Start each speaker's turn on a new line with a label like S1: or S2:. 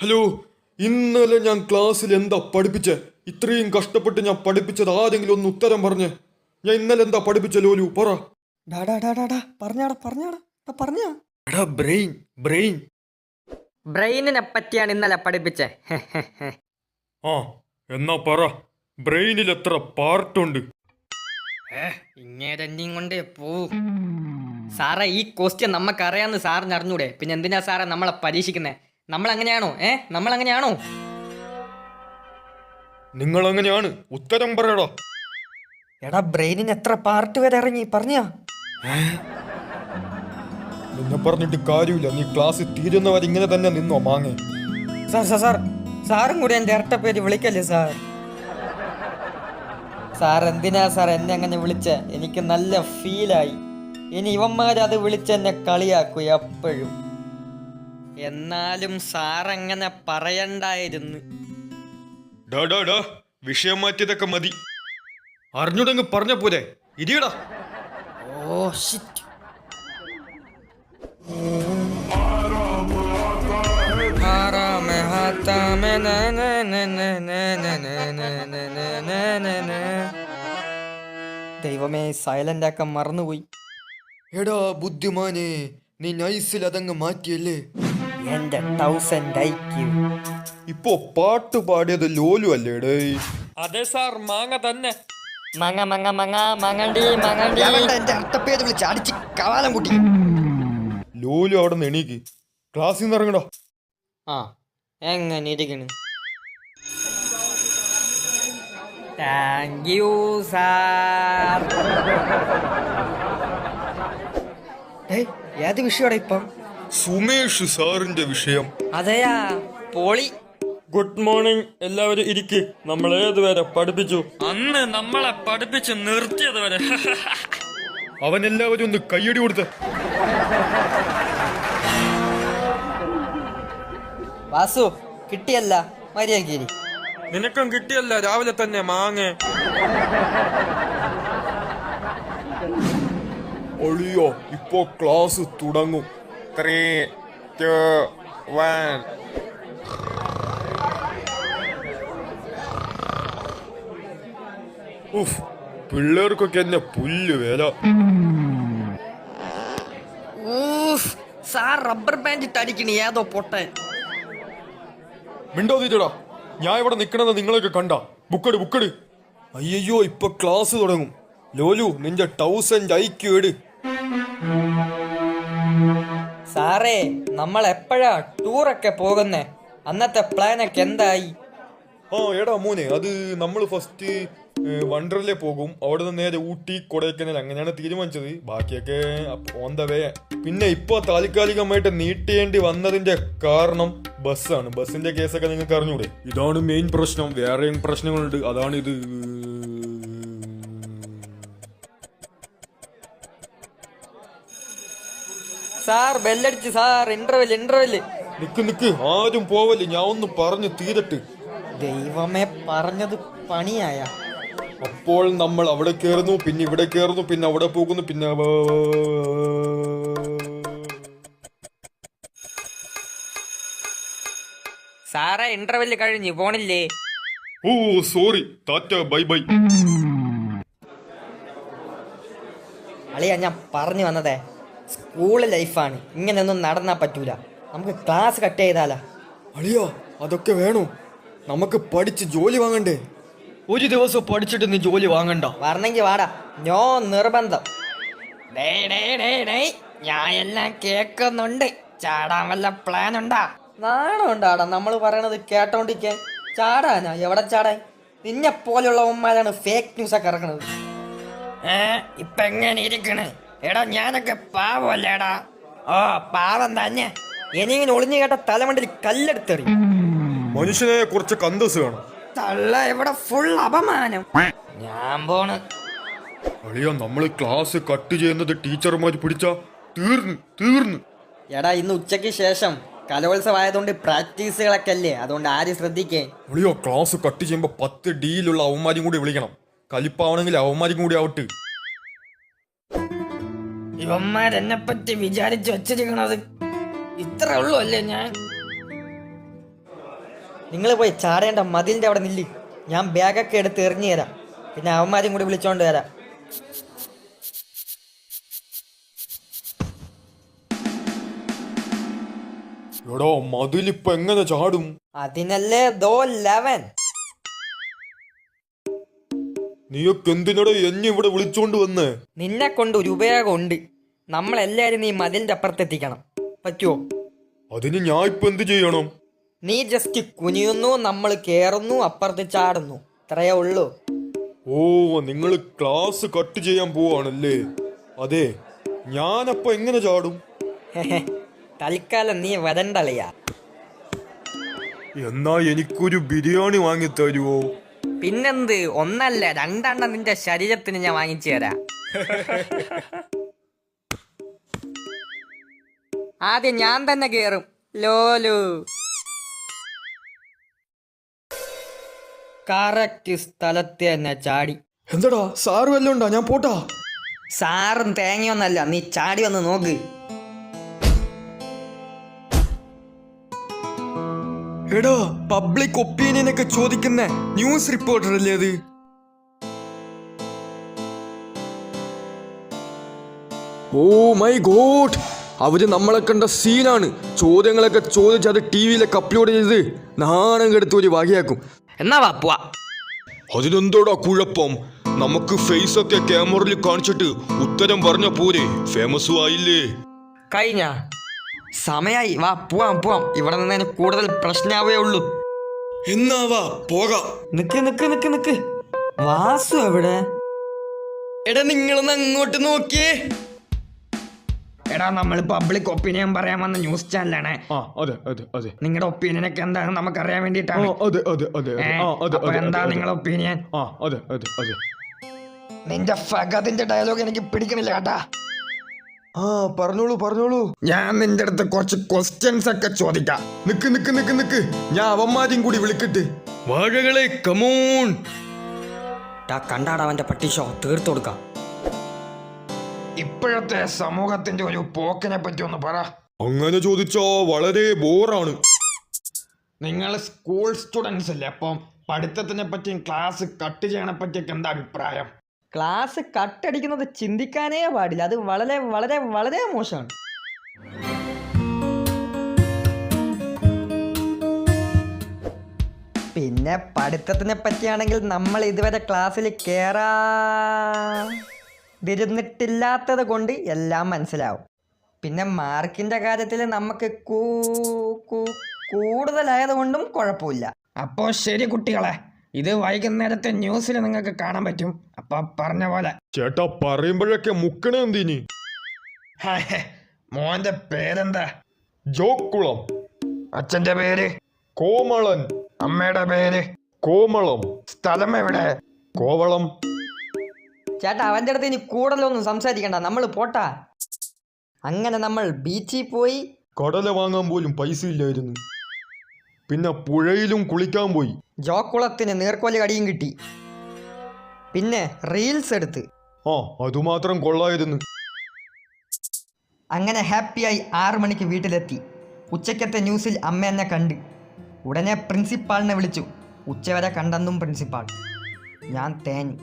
S1: Hello, ഇന്നലെ ഞാൻ ക്ലാസ്സിൽ എന്താ പഠിപ്പിച്ചേ? ഇത്രയും കഷ്ടപ്പെട്ട് ഞാൻ പഠിപ്പിച്ചത് ആരെങ്കിലും ഒന്ന് ഉത്തരം പറഞ്ഞേ. ഞാൻ ഇന്നലെ എന്താ പഠിപ്പിച്ച ലോലു, പറ. എടാ ബ്രെയിൻ ബ്രെയിൻ.
S2: ബ്രെയിനിനെ പറ്റിയാണ് ഇന്നലെ പഠിപ്പിച്ചേ.
S1: ആ, എന്നാ പറ, ബ്രെയിനിൽ എത്ര പാർട്ടുണ്ട്?
S2: ഇങ്ങേരെന്നെയും കൊണ്ട് പോവൂ. സാറേ, ഈ ക്വസ്റ്റ്യൻ നമുക്കറിയാന്ന് സാറിന് അറിഞ്ഞൂടെ? പിന്നെ എന്തിനാ സാറേ നമ്മളെ പരീക്ഷിക്കുന്നേ? നമ്മൾ അങ്ങനെയാണോ? നമ്മൾ അങ്ങനെയാണോ?
S1: നിങ്ങൾ അങ്ങനെയാണ്. ഉത്തരം പറയടാ.
S3: എടാ, ബ്രെയിനിന് എത്ര പാർട്ട് വരെ ഇറങ്ങി പറഞ്ഞാ?
S1: നിന്നെ പറഞ്ഞിട്ട് കാര്യമില്ല. നീ ക്ലാസ് തീരുന്നവരെ ഇങ്ങനെ തന്നെ നിന്നോ മാങ്ങേ.
S3: സാറും കൂടി എൻ്റെ ഇരട്ട പേര് വിളിക്കല്ലേ സാർ? സാർ എന്തിനാ സാർ എന്നെ അങ്ങനെ വിളിച്ചേ? എനിക്ക് നല്ല ഫീലായി. ഇനി ഇവന്മാരത് വിളിച്ചെന്നെ കളിയാക്കും എപ്പോഴും.
S2: എന്നാലും സാറങ്ങനെ പറയണ്ടായിരുന്നു.
S1: ഡാ വിഷയം മാറ്റിയതൊക്കെ മതി. അറിഞ്ഞൂടെങ്കിൽ പറഞ്ഞ പോലെ ഇരിയടാ.
S2: Oh shit.
S3: ദൈവമേ, സൈലന്റ് ആക്കാൻ മറന്നുപോയി.
S1: എടാ ബുദ്ധിമാനെ, നീ നൈസിൽ അതങ്ങ് മാറ്റിയല്ലേ.
S3: എന്റെ 1000 IQ.
S1: ഇപ്പൊ പാട്ട് പാടിയത് ലോലു അല്ലേടേ?
S2: അതെ സാർ, മാങ്ങ തന്നെ.
S3: മങ്ങണ്ടി എന്റെ അർത്ഥപ്പേര് വിളിച്ച് അടിച്ച് കവാലം കൂട്ടി.
S1: ലോലു അവിടെ നിന്ന് എണീക്ക്, ക്ലാസ്സിൽ നിന്ന് ഇറങ്ങടാ.
S3: ആ, എങ്ങനെ ഇരിക്കണ്?
S2: Thank you sir.
S3: ഏത് വിഷയമാണ് ഇപ്പം?
S1: സുമേഷ് സാറിന്റെ വിഷയം.
S2: അതെയാ, പോളി.
S1: ഗുഡ് മോർണിംഗ്, എല്ലാവരും ഇരിക്ക്. നമ്മൾ ഏതുവരെ പഠിപ്പിച്ചു?
S2: അന്ന് നമ്മളെ പഠിപ്പിച്ച് നിർത്തിയത് വരെ.
S1: അവൻ എല്ലാവരും ഒന്ന് കയ്യടി കൊടുത്ത്.
S3: വാസു, കിട്ടിയല്ല, മര്യാദ.
S1: നിനക്കും കിട്ടിയല്ല രാവിലെ തന്നെ മാങ്ങ. ഒളിയോ, ഇപ്പോ ക്ലാസ് തുടങ്ങും. 3, 2, 1. ഉഫ്, പിള്ളേർക്കൊക്കെ എന്നെ പുല്ല് വേല.
S2: സാർ റബ്ബർ ബാൻഡ് ഇട്ടടിക്കണി ഏതോ പൊട്ടൻ.
S1: മിണ്ടോതിട്ടടാ, ഞാൻ ഇവിടെ നിക്കണത് നിങ്ങളൊക്കെ കണ്ട. ബുക്കട്. അയ്യോ, ഇപ്പൊ ക്ലാസ് തുടങ്ങും. ലോലു, നിന്റെ 1000 IQ എട്.
S3: സാറേ, നമ്മൾ എപ്പോഴാ ടൂറൊക്കെ പോകുന്നേ? അന്നത്തെ പ്ലാനൊക്കെ എന്തായി?
S1: എടാ മോനെ, അത് നമ്മൾ ഫസ്റ്റ് വണ്ടർലേ പോകും. അവിടെ നിന്ന് നേരെ ഊട്ടി, കൊടൈക്കനാൽ, അങ്ങനെയാണ് തീരുമാനിച്ചത്. ബാക്കിയൊക്കെ ഓൺ ദ വേ. പിന്നെ ഇപ്പൊ താൽക്കാലികമായിട്ട് നീട്ടേണ്ടി വന്നതിന്റെ കാരണം ബസ്സാണ്. ബസ്സിന്റെ കേസൊക്കെ നിങ്ങൾക്ക് അറിഞ്ഞൂടെ? ഇതാണ് മെയിൻ പ്രശ്നം. വേറെയും പ്രശ്നങ്ങളുണ്ട്. അതാണ് ഇത്.
S3: സാർ ബെല്ലടിച്ച് സാർ, ഇന്റർവെല്.
S1: നിക്ക്, ആരും പോവല്ലേ, ഞാൻ ഒന്ന് പറഞ്ഞു തീരട്ട്.
S3: ദൈവമേ, പറഞ്ഞത് പണിയായ.
S1: അപ്പോൾ നമ്മൾ അവിടെ കയറുന്നു, പിന്നെ ഇവിടെ കയറുന്നു, പിന്നെ അവിടെ പോകുന്നു, പിന്നെ
S2: സാറേ, ഇന്റർവെല് കഴിഞ്ഞു പോണില്ലേ?
S1: ഓ സോറി, ടാറ്റ ബൈ.
S3: അളിയാ, ഞാൻ പറഞ്ഞു വന്നതേ, സ്കൂൾ ലൈഫാണ്. ഇങ്ങനെയൊന്നും നടന്നാ പറ്റൂല. നമുക്ക് ക്ലാസ് കട്ട് ചെയ്താലാ?
S1: അളിയോ, അതൊക്കെ വേണോ? നമുക്ക് പഠിച്ച് ജോലി വാങ്ങണ്ടേ? ഒരു ദിവസം പഠിച്ചിട്ട് നീ ജോലി വാങ്ങണ്ട.
S3: വരണമെങ്കിൽ വാടാ, നോ നിർബന്ധം.
S2: ഞാൻ എല്ലാം കേക്കുന്നുണ്ട്. ചാടാൻ വല്ല പ്ലാൻ ഉണ്ടാ?
S3: നാണം ഉണ്ടാടാ നമ്മൾ പറയണത് കേട്ടോണ്ടിരിക്കാൻ. ചാടാനാ? എവിടെ ചാടാൻ? നിന്നെ പോലെയുള്ളവന്മാരാണ് ഫേക്ക് ന്യൂസ് ഒക്കെ ഇറക്കണത്.
S2: ഇപ്പൊ എങ്ങനെ ഇരിക്കണ്? എടാ, ഞാനൊക്കെ പാവല്ലേടാ. ഓ, പാവം തന്നെ.
S3: ഇനിങ്ങനെ ഒളിഞ്ഞു കേട്ട തലമണ്ടിൽ കല്ലെടുത്തെറി.
S1: മനുഷ്യനെ കുറച്ച് കന്തസ് വേണം.
S2: തള്ള ഇവിടെ ഫുൾ അപമാനം. ഞാൻ പോണ്.
S1: അളിയോ, നമ്മള് ക്ലാസ് കട്ട് ചെയ്യുന്നത് ടീച്ചർമാർ പിടിച്ചാ തീർന്നു.
S3: എടാ, ഇന്ന് ഉച്ചയ്ക്ക് ശേഷം കലോത്സവമായതുകൊണ്ട് പ്രാക്ടീസുകളൊക്കെ അല്ലേ, അതുകൊണ്ട് ആരും ശ്രദ്ധിക്കേ.
S1: അളിയോ, ക്ലാസ് കട്ട് ചെയ്യുമ്പോ 10 ഡിയിലുള്ള അവന്മാരും കൂടി വിളിക്കണം. കലിപ്പാവണമെങ്കിൽ അവന്മാരും കൂടി ആവട്ടെ.
S2: ഇവന്മാരെന്നെ പറ്റി വിചാരിച്ചു വെച്ചിരിക്കണത് ഇത്ര ഉള്ളു അല്ലേ? ഞാൻ
S3: നിങ്ങൾ പോയി ചാടേണ്ട മതിലിൻ്റെ അവിടെ നില്ല്. ഞാൻ ബാഗൊക്കെ എടുത്ത് എറിഞ്ഞു തരാം. പിന്നെ അവന്മാരും കൂടി വിളിച്ചോണ്ട് വരാം.
S1: എടാ മതിലിപ്പൊ എങ്ങനെ ചാടും?
S3: അതിനല്ലേ ദോ 11.
S1: നീയൊക്കെ എന്തിനടാ എന്നെ ഇവിടെ വിളിച്ചോണ്ട് വന്നേ?
S3: നിന്നെ കൊണ്ട് ഒരു ഉപയോഗമുണ്ട്. നമ്മളെല്ലാരും നീ മതിലിന്റെ അപ്പുറത്തെത്തിക്കണം. പറ്റുമോ?
S1: അതിന് ഞാൻ ഇപ്പൊ എന്ത് ചെയ്യണം?
S3: നീ ജസ്റ്റ് കുനിയുന്നു, നമ്മൾ കേറുന്നു, അപ്പുറത്ത് ചാടുന്നു. ഇത്രയേ ഉള്ളൂ.
S1: ഓ, നിങ്ങൾ ക്ലാസ് കട്ട് ചെയ്യാൻ പോവാണല്ലേ? അതെ, ഞാനപ്പൊ എങ്ങനെ ചാടും?
S3: തൽക്കാലം നീ വരണ്ടളിയാ.
S1: എന്നാ എനിക്കൊരു ബിരിയാണി വാങ്ങി തരുവോ?
S2: പിന്നെന്ത്, ഒന്നല്ല രണ്ടെണ്ണം നിന്റെ ശരീരത്തിന് ഞാൻ വാങ്ങിച്ചു തരാം. ആദ്യം ഞാൻ തന്നെ കേറും. ലോലു
S3: കറക്റ്റ് സ്ഥലത്ത് തന്നെ ചാടി.
S1: എന്താടാ സാറ് വല്ലതും ഉണ്ടാ? ഞാൻ പോട്ടാ.
S3: സാറും തേങ്ങയൊന്നല്ല, നീ ചാടി വന്ന് നോക്ക്.
S1: എടാ, പബ്ലിക് ഒപ്പീനിയൻ ഒക്കെ ചോദിക്കുന്ന ന്യൂസ് റിപ്പോർട്ടർ അല്ലേ അത്? ഓ മൈ ഗോഡ്, അവര് നമ്മളെ കണ്ട സീനാണ്. ചോദ്യങ്ങളൊക്കെ ചോദിച്ച് അത് ടിവിയിലൊക്കെ അപ്ലോഡ് ചെയ്ത് നാണം കെടുത്ത് ഒരു വകയാക്കും.
S2: എന്നാ വാ പോവാ.
S1: അതിനെന്തോടാ കുഴപ്പം? നമുക്ക് ഫേസ് ഒക്കെ ക്യാമറയിൽ കാണിച്ചിട്ട് ഉത്തരം പറഞ്ഞ പോരെ, ഫേമസും ആയില്ലേ?
S3: കഴിഞ്ഞ സമയായി, വാ പോവാം പോവാം. ഇവിടെ നിന്നതിന് കൂടുതൽ പ്രശ്നമാവേ ഉള്ളൂ.
S1: എന്നാ വാ പോകാം.
S3: നിക്ക് നിക്ക് നിക്ക് നിക്ക്, വാസു എവിടെ?
S2: എടാ നിങ്ങളൊന്ന് അങ്ങോട്ട് നോക്കിയേ.
S3: എടാ, നമ്മൾ പബ്ലിക് ഒപ്പീനിയൻ പറയാൻ വന്ന ന്യൂസ് ചാനലാണ്.
S1: അതെ അതെ അതെ.
S3: നിങ്ങളുടെ ഒപ്പീനിയൻ ഒക്കെ എന്താണെന്ന് നമുക്കറിയാൻ വേണ്ടിയിട്ടാണ്.
S1: അതെ അതെ അതെ.
S3: അപ്പൊ എന്താ നിങ്ങളുടെ ഒപ്പീനിയൻ?
S1: അതെ അതെ അതെ.
S3: നിന്റെ ഫഗതിന്റെ ഡയലോഗ് എനിക്ക് പിടിക്കണില്ല കേട്ടാ.
S1: പറഞ്ഞോളൂ പറഞ്ഞോളൂ.
S3: ഞാൻ നിന്റെ അടുത്ത് കുറച്ച് ക്വസ്റ്റ്യൻസ് ഒക്കെ ചോദിക്കാം.
S1: നിക്ക് നിക്ക് നിക്ക് നിക്ക്, ഞാൻ അവന്മാരെയും കൂടി വിളിക്കട്ടെ. വാഴകളെ കമോൺ.
S3: കണ്ടാടാ അവന്റെ പട്ടി ഷോ, തീർത്തു കൊടുക്കാം.
S4: ഇപ്പോഴത്തെ സമൂഹത്തിന്റെ ഒരു പോക്കിനെ പറ്റി ഒന്ന് പറ.
S1: അങ്ങനെ ചോദിച്ചാ വളരെ ബോറാണ്.
S4: നിങ്ങൾ സ്കൂൾ സ്റ്റുഡൻസ് അല്ലേ, അപ്പം പഠിത്തത്തിനെ പറ്റിയും ക്ലാസ് കട്ട് ചെയ്യണെ പറ്റിയൊക്കെ എന്താ അഭിപ്രായം?
S3: ക്ലാസ് കട്ടടിക്കുന്നത് ചിന്തിക്കാനേ പാടില്ല. അത് വളരെ വളരെ വളരെ മോശമാണ്. പിന്നെ പഠിത്തത്തിനെ പറ്റിയാണെങ്കിൽ നമ്മൾ ഇതുവരെ ക്ലാസ്സിൽ കേറാതിരുന്നിട്ടില്ലാത്തത് കൊണ്ട് എല്ലാം മനസ്സിലാവും. പിന്നെ മാർക്കിൻ്റെ കാര്യത്തിൽ നമുക്ക് കൂടുതലായത് കൊണ്ടും കുഴപ്പമില്ല.
S4: അപ്പോൾ ശരി കുട്ടികളെ, ഇത് വൈകുന്നേരത്തെ ന്യൂസിൽ നിങ്ങൾക്ക് കാണാൻ പറ്റും. അപ്പൊ പറഞ്ഞ പോലെ.
S1: ചേട്ടാ പറയുമ്പോഴൊക്കെ മുക്കണ എന്തിനി?
S4: മോന്റെ പേരെന്താ?
S1: ജോക്കുളം.
S4: അച്ഛന്റെ പേര്?
S1: കോമളൻ.
S4: അമ്മയുടെ പേര്?
S1: കോമളം.
S4: സ്ഥലം എവിടെ?
S1: കോവളം.
S3: ചേട്ടാ, അവൻ്റെ അടുത്ത് ഇനി കൂടുതലൊന്നും സംസാരിക്കണ്ട, നമ്മൾ പോട്ടാ. അങ്ങനെ നമ്മൾ ബീച്ചിൽ പോയി.
S1: കടല വാങ്ങാൻ പോലും പൈസ ഇല്ലായിരുന്നു. പിന്നെ പുഴയിലും കുളിക്കാൻ പോയി.
S3: ജോക്കുളത്തിന് നീർക്കോലി കടിയും കിട്ടി. പിന്നെ റീൽസ് എടുത്ത്.
S1: അതുമാത്രം കൊള്ളായിരുന്നു.
S3: അങ്ങനെ ഹാപ്പിയായി 6 മണിക്ക് വീട്ടിലെത്തി. ഉച്ചക്കത്തെ ന്യൂസിൽ അമ്മ എന്നെ കണ്ട്. ഉടനെ പ്രിൻസിപ്പാളിനെ വിളിച്ചു. ഉച്ചവരെ കണ്ടെന്നും പ്രിൻസിപ്പാൾ. ഞാൻ തേഞ്ഞു.